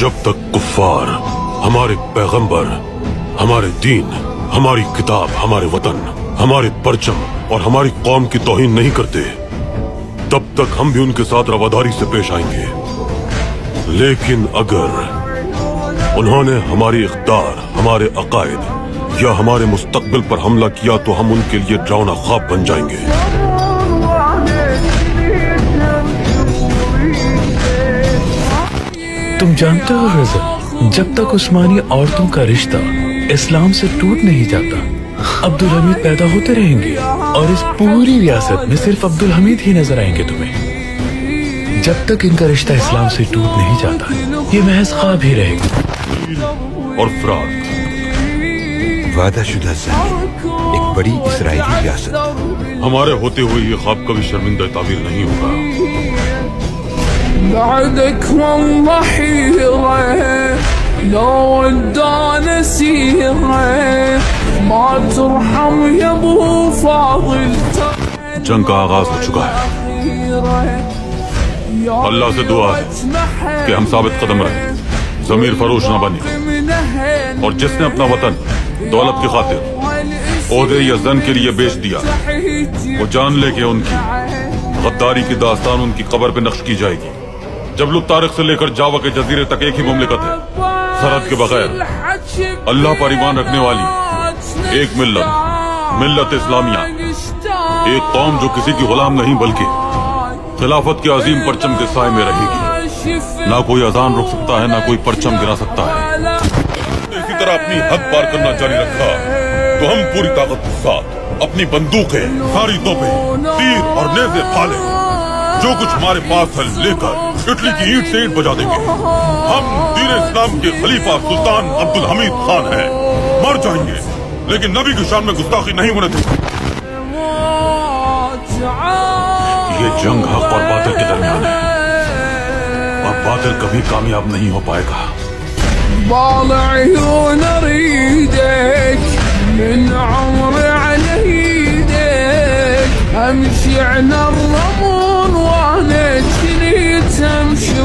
जब तक कुफ्फार हमारे पैगंबर, हमारे दीन, हमारी किताब, हमारे वतन, हमारे परचम और हमारी कौम की तौहीन नहीं करते, तब तक हम भी उनके साथ रवादारी से पेश आएंगे। लेकिन अगर उन्होंने हमारी इख्तियार, हमारे अकायद या हमारे मुस्तकबिल पर हमला किया तो हम उनके लिए डरावना ख्वाब बन जाएंगे। तुम जानते हो रज़ा, जब तक उस्मानी औरतों का रिश्ता इस्लाम से टूट नहीं जाता, अब्दुल हमीद पैदा होते रहेंगे और इस पूरी रियासत में सिर्फ अब्दुल हमीद ही नजर आएंगे तुम्हें। जब तक इनका रिश्ता इस्लाम से टूट नहीं जाता, ये महज ख्वाब ही रहेगा। और फरात वादा शुदा ज़मीन, एक बड़ी इसराइली रियासत। हमारे होते हुए ये ख्वाब कभी शर्मिंदा ताबीर नहीं होगा। بعدك والله حيرة لو ودانا سيرة ما ترحم يا ابو فاضل जंग का आगाज हो चुका है। अल्लाह से दुआ है कि हम साबित कदम रहे, जमीर फरोश न बने, और जिसने अपना वतन दौलत की खातिर ओहदे या जन के लिए बेच दिया, वो जान ले कि उनकी गद्दारी की दास्तान उनकी कब्र पे नक्श की जाएगी। जबलु तारिक से लेकर जावा के जजीरे तक एक ही मुमलिकत है, सरहद के बगैर अल्लाह पर ईमान रखने वाली एक मिल्लत, मिल्लत इस्लामिया, एक कौम जो किसी की गुलाम नहीं बल्कि खिलाफत के अजीम परचम के साए में रहेगी। ना कोई अजान रुक सकता है, ना कोई परचम गिरा सकता है। इसी तरह अपनी हद पार करना जारी रखा तो हम पूरी ताकत के साथ अपनी बंदूकें, सारी तोपें, तीर और नेज़े फाले, जो कुछ हमारे पास है लेकर इटली की ईंट से ईंट बजा देंगे। हम दीन इस्लाम के खलीफा सुल्तान अब्दुल हमीद खान हैं, मर जाएंगे लेकिन नबी की शान में गुस्ताखी नहीं होने देंगे। ये जंग हक और बातिल के दरमियान है और बातिल कभी कामयाब नहीं हो पाएगा। بالعيون اريدك من عمري على ايدك امشي على الرمون وانا جنيت امشي